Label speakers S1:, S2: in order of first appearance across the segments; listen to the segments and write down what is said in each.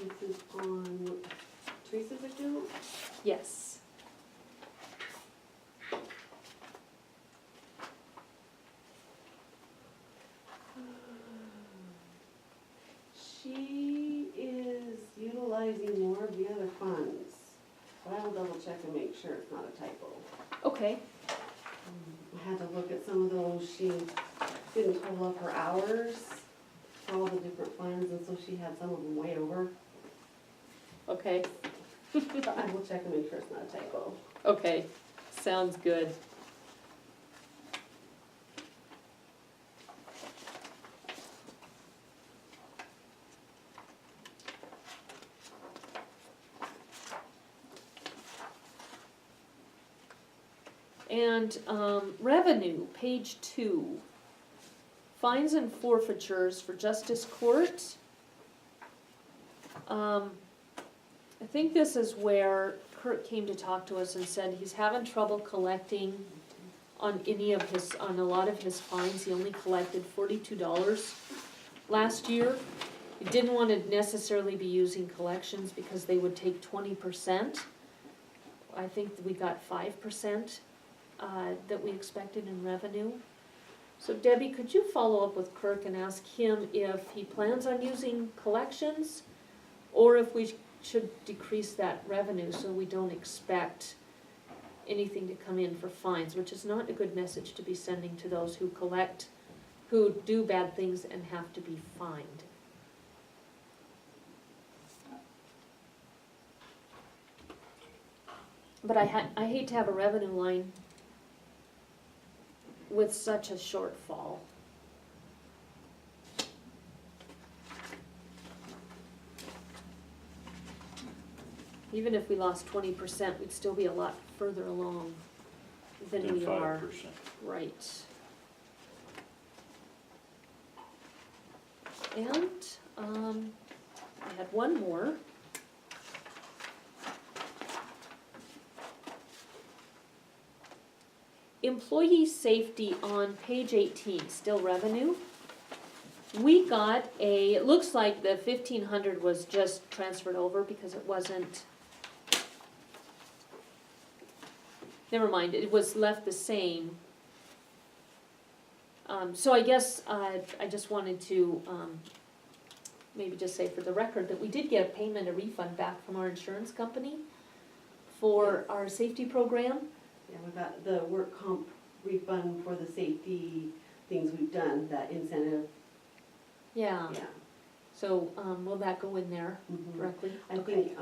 S1: This is on Teresa's account?
S2: Yes.
S1: She is utilizing more of the other funds. But I will double check and make sure it's not a typo.
S2: Okay,
S1: I had to look at some of those, she didn't total up her hours for all the different funds, and so she had some of them way over.
S2: okay,
S1: But I will check and make sure it's not a typo.
S2: okay, sounds good. And revenue, page 2. Fines and forfeitures for justice court. I think this is where Kurt came to talk to us and said he's having trouble collecting on on a lot of his fines. He only collected $42 last year. He didn't want to necessarily be using collections because they would take 20%. I think we got 5%. That we expected in revenue. So Debbie, could you follow up with Kirk and ask him if he plans on using collections or if we should decrease that revenue so we don't expect anything to come in for fines, which is not a good message to be sending to those who collect, who do bad things and have to be fined. But I hate to have a revenue line with such a shortfall. Even if we lost 20%, we'd still be a lot further along than we are.
S3: 5%.
S2: Right. And, I had one more. Employee safety on page 18, still revenue. We got it looks like the 1,500 was just transferred over because it wasn't, never mind, it was left the same. So I guess I just wanted to maybe just say for the record that we did get a payment, a refund back from our insurance company for our safety program.
S1: Yeah, we got the work comp refund for the safety things we've done, that incentive,
S2: Yeah,
S1: yeah.
S2: so will that go in there
S1: Mhm.
S2: directly?
S1: I
S2: Okay.
S1: think,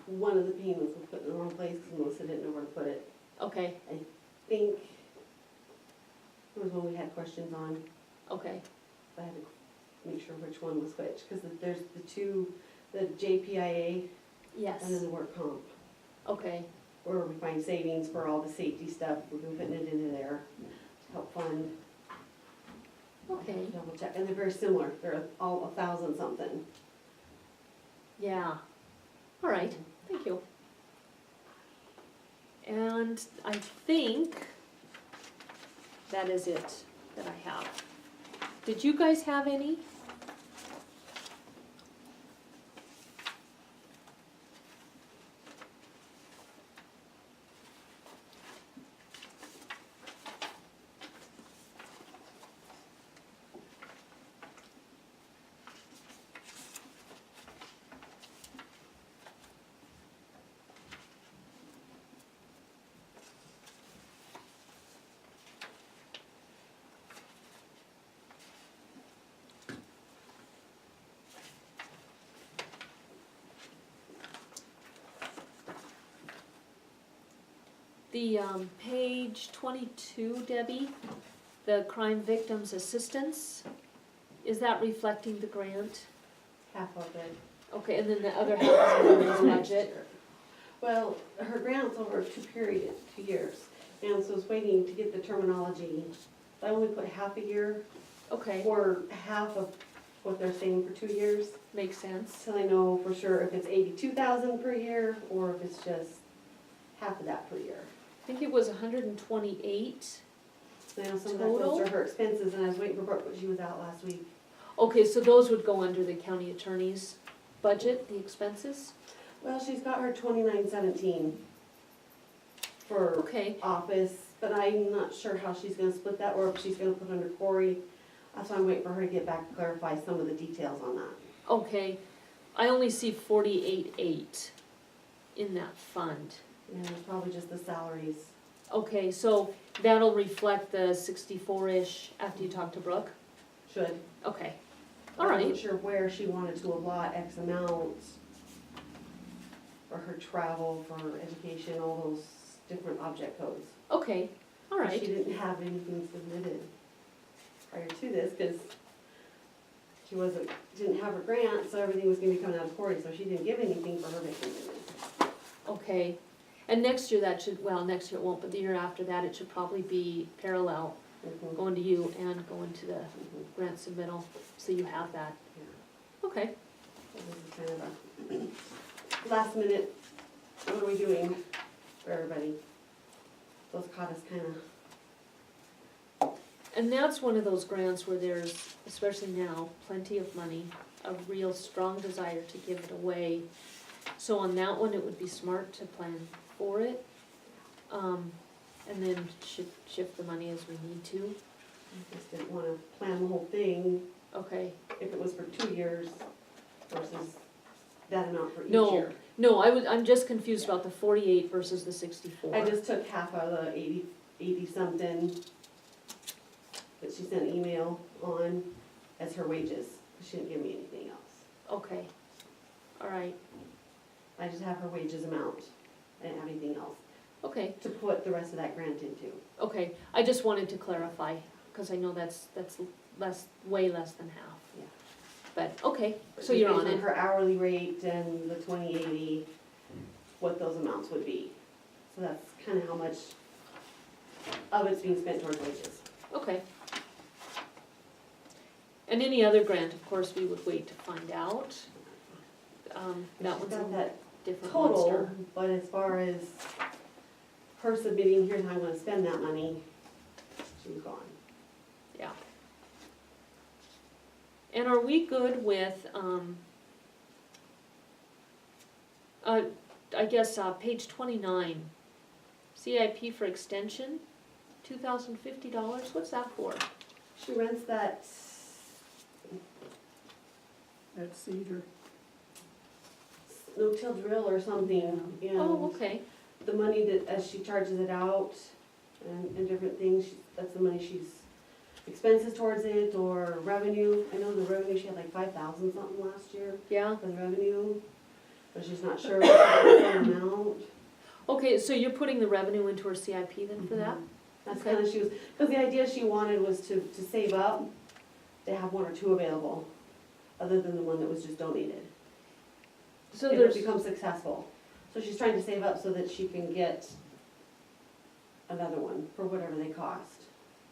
S1: one of the payments was put in the wrong place because Melissa didn't know where to put it.
S2: Okay,
S1: I think there was one we had questions on,
S2: okay,
S1: I had to make sure which one was which, because there's the two, the JPIA and then
S2: yes,
S1: the work comp,
S2: okay,
S1: where we find savings for all the safety stuff, we've been putting it into there to help fund.
S2: okay,
S1: Double check, and they're very similar, they're all 1,000 something.
S2: yeah. All right, thank you. And I think that is it that I have. Did you guys have any? The page 22, Debbie, the crime victims assistance, is that reflecting the grant?
S1: Half of it.
S2: Okay, and then the other half is in the budget?
S1: Well, her grant's over 2 years, and so I was waiting to get the terminology. I only put half a year,
S2: Okay,
S1: or half of what they're saying for 2 years,
S2: makes sense.
S1: till I know for sure if it's 82,000 per year, or if it's just half of that per year.
S2: I think it was 128.
S1: I know some of that
S2: Total?
S1: goes to her expenses, and I was waiting for Brooke, but she was out last week.
S2: Okay, so those would go under the county attorney's budget, the expenses?
S1: Well, she's got her 2917 for
S2: Okay,
S1: office, but I'm not sure how she's gonna split that, or if she's gonna put under Cory. That's why I'm waiting for her to get back to clarify some of the details on that.
S2: okay. I only see 48.8 in that fund.
S1: And it's probably just the salaries.
S2: Okay, so that'll reflect the 64-ish after you talk to Brooke?
S1: Should.
S2: Okay, all
S1: I
S2: right.
S1: wasn't sure where she wanted to allot X amount for her travel, for education, all those different object codes.
S2: Okay, all
S1: She
S2: right.
S1: didn't have anything submitted prior to this, because she didn't have her grant, so everything was gonna be coming out of Cory, so she didn't give anything for her vacation.
S2: Okay, and next year that should, well, next year it won't, but the year after that, it should probably be parallel,
S1: Mhm.
S2: going to you and going to the
S1: Mhm.
S2: grant submittal, so you have that.
S1: Yeah.
S2: Okay,
S1: So this is kind of a last minute, what are we doing for everybody? Those caught us kind of,
S2: and that's one of those grants where there's, especially now, plenty of money, a real strong desire to give it away. So on that one, it would be smart to plan for it, and then shift the money as we need to.
S1: I just didn't want to plan the whole thing
S2: Okay,
S1: if it was for 2 years versus that amount for each
S2: No.
S1: year.
S2: no, I'm just confused about the 48 versus the 64.
S1: I just took half out of the 80 something that she sent an email on as her wages, 'cause she didn't give me anything else.
S2: Okay, all right,
S1: I just have her wages amount, I didn't have anything else
S2: okay,
S1: to put the rest of that grant into.
S2: okay. I just wanted to clarify, because I know that's less, way less than half.
S1: Yeah.
S2: But, okay, so you're on
S1: Based
S2: it.
S1: her hourly rate and the 2080, what those amounts would be. So that's kind of how much of it's being spent towards wages.
S2: Okay. And any other grant, of course, we would wait to find out. That
S1: She's
S2: one's
S1: got
S2: a
S1: that
S2: different
S1: total,
S2: monster.
S1: but as far as her submitting, here's how I'm gonna spend that money, she's gone.
S2: Yeah. And are we good with, I guess, page 29, CIP for extension, $2,050, what's that for?
S1: She rents that,
S3: At Cedar.
S1: no-till drill or something,
S2: Oh,
S1: and
S2: okay,
S1: the money that, as she charges it out and different things, that's the money she's, expenses towards it or revenue. I know the revenue, she had like 5,000 something last year
S2: yeah.
S1: for the revenue, but she's not sure what the amount.
S2: Okay, so you're putting the revenue into her CIP then for that?
S1: That's
S2: Okay.
S1: kind of, she was, because the idea she wanted was to save up, to have 1 or 2 available, other than the one that was just donated.
S2: So
S1: If it
S2: there's,
S1: becomes successful. So she's trying to save up so that she can get another one for whatever they cost.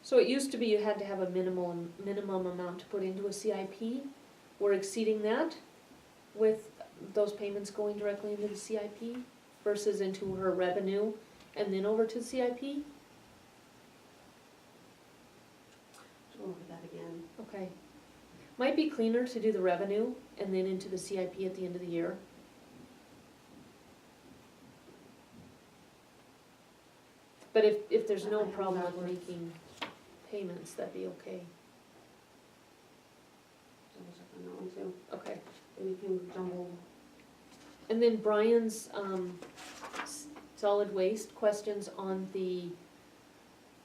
S2: so it used to be you had to have a minimum amount to put into a CIP. We're exceeding that with those payments going directly into the CIP versus into her revenue and then over to the CIP?
S1: Go over that again.
S2: Okay. Might be cleaner to do the revenue and then into the CIP at the end of the year. But if there's no
S1: I have
S2: problem with
S1: backwards.
S2: making payments, that'd be okay.
S1: Double check on that one too.
S2: Okay.
S1: Anything jumbled.
S2: And then Brian's, solid waste questions on the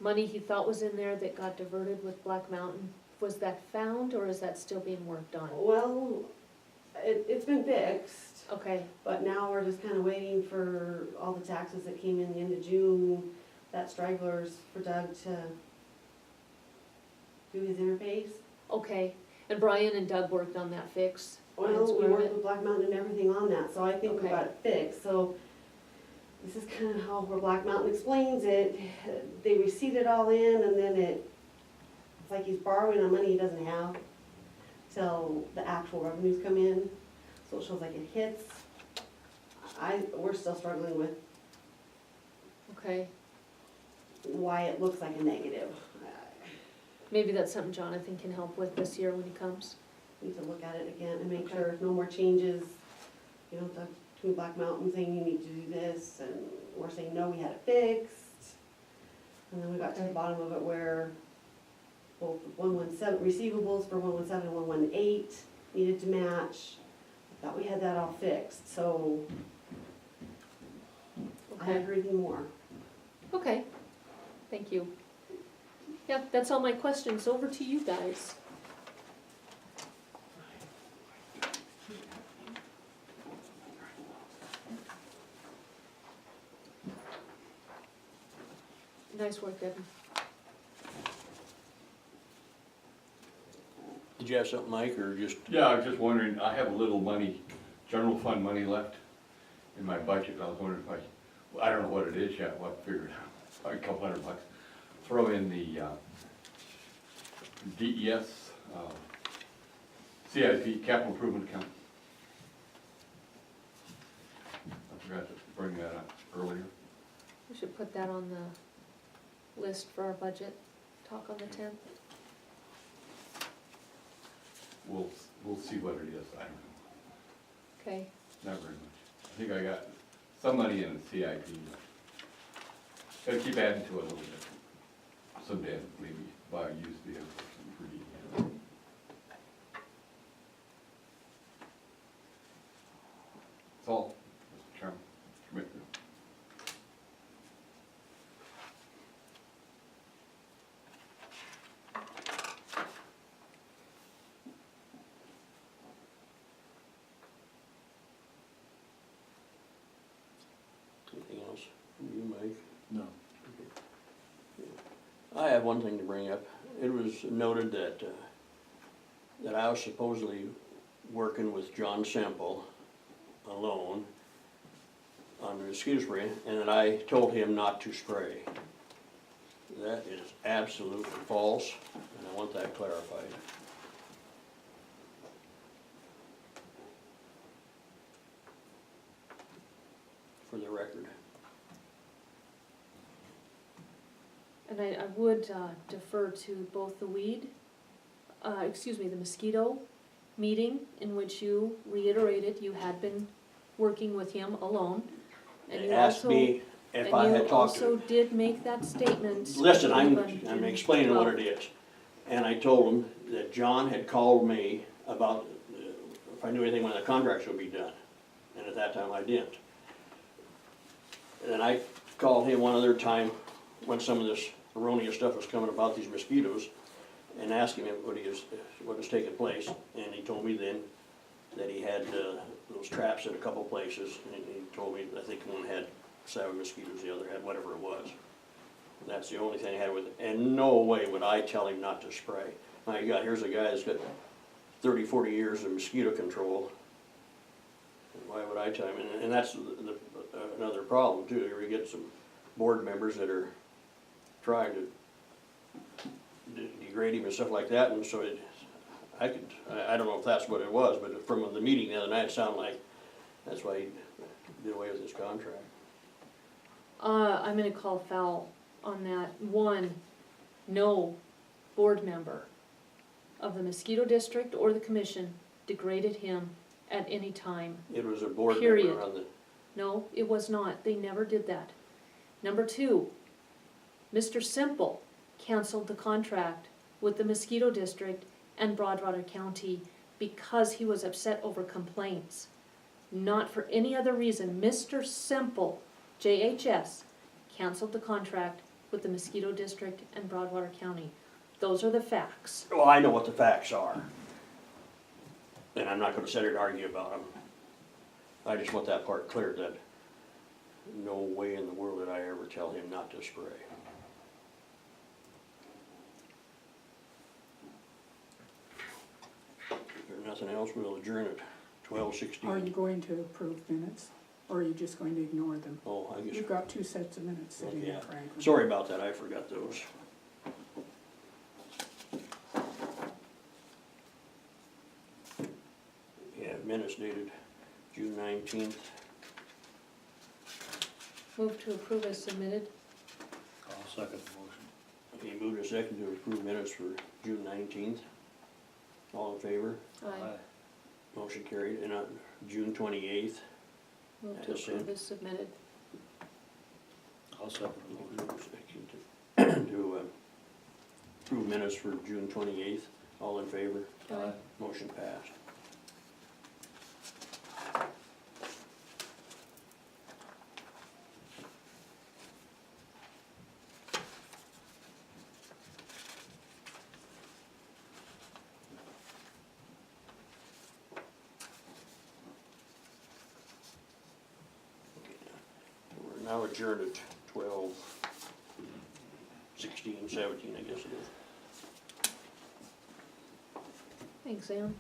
S2: money he thought was in there that got diverted with Black Mountain. Was that found or is that still being worked on?
S1: Well, it's been fixed,
S2: Okay,
S1: but now we're just kind of waiting for all the taxes that came in the end of June, that stragglers for Doug to do his interface.
S2: okay. And Brian and Doug worked on that fix? Brian's
S1: Well, we
S2: aware of
S1: worked
S2: it?
S1: with Black Mountain and everything on that, so I think we
S2: Okay.
S1: got it fixed, so this is kind of how where Black Mountain explains it. They receipt it all in and then it's like he's borrowing on money he doesn't have till the actual revenues come in, so it shows like it hits. We're still struggling with
S2: Okay.
S1: why it looks like a negative.
S2: Maybe that's something Jonathan can help with this year when he comes.
S1: need to look at it again and make sure no more changes. You know, the Two Black Mountain thing, you need to do this, and we're saying, no, we had it fixed. And then we got to the
S2: Okay.
S1: bottom of it where both 117, receivables for 117 and 118 needed to match. I thought we had that all fixed, so I haven't
S2: Okay,
S1: heard any more.
S2: okay, thank you. Yeah, that's all my questions, over to you guys. Nice work, Devin.
S4: Did you have something, Mike, or just,
S5: Yeah, I was just wondering, I have a little money, general fund money left in my budget. I was wondering if I don't know what it is yet, what figured, probably a couple $100. Throw in the DES, CIP, capital improvement account. I forgot to bring that up earlier.
S2: We should put that on the list for our budget talk on the 10th.
S5: We'll see what it is, I don't know,
S2: Okay,
S5: not very much. I think I got some money in the CIP. Gotta keep adding to it a little bit. Someday, maybe buy a used vehicle for DES. That's all, Mr. Chairman, Commissioner.
S4: anything else from you, Mike?
S3: No.
S4: I have one thing to bring up. It was noted that, that I was supposedly working with John Semple alone on the mosquito spray, and that I told him not to spray. That is absolutely false, and I want that clarified. For the record.
S2: and I would defer to both the the mosquito meeting in which you reiterated you had been working with him alone. And
S4: They
S2: you
S4: asked
S2: also,
S4: me if I had talked to
S2: also did make that statement.
S4: Listen, I'm
S2: even
S4: explaining what
S2: well,
S4: it is. And I told him that John had called me about if I knew anything when the contracts would be done. And at that time I didn't. And then I called him one other time when some of this erroneous stuff was coming about these mosquitoes and asked him what was taking place. And he told me then that he had those traps in a couple places. And he told me, I think one had 7 mosquitoes, the other had whatever it was. And that's the only thing I had with it. And no way would I tell him not to spray. My God, here's a guy that's got 30, 40 years of mosquito control. And why would I tell him? And that's another problem too. Here we get some board members that are trying to degrade him and stuff like that. And so I don't know if that's what it was, but from the meeting the other night, it sounded like that's why he did away with his contract.
S2: I'm gonna call foul on that. One, no board member of the mosquito district or the commission degraded him at any time.
S4: It was a board
S2: Period.
S4: member on the,
S2: No, it was not. They never did that. Number two, Mr. Simple canceled the contract with the mosquito district and Broadwater County because he was upset over complaints. Not for any other reason. Mr. Simple, JHS, canceled the contract with the mosquito district and Broadwater County. Those are the facts.
S4: well, I know what the facts are. And I'm not gonna sit here and argue about them. I just want that part cleared, that no way in the world did I ever tell him not to spray. If there's nothing else, we'll adjourn at 12:16.
S3: Are you going to approve minutes, or are you just going to ignore them?
S4: Oh, I guess,
S3: You've got 2 sets of minutes sitting
S4: Yeah.
S3: there, Franklin.
S4: sorry about that, I forgot those. Yeah, minutes dated June 19th.
S2: Move to approve as submitted.
S6: I'll second the motion.
S4: Okay, moved and seconded to approve minutes for June 19th. All in favor?
S2: Aye.
S4: Motion carried. And on June 28th,
S2: Move to
S4: As
S2: approve
S4: said.
S2: as submitted.
S6: I'll second the motion.
S4: to approve minutes for June 28th. All in favor?
S2: Aye.
S4: Motion passed. We're now adjourned at 12, 16, 17, I guess it is.
S2: Thanks, Ann.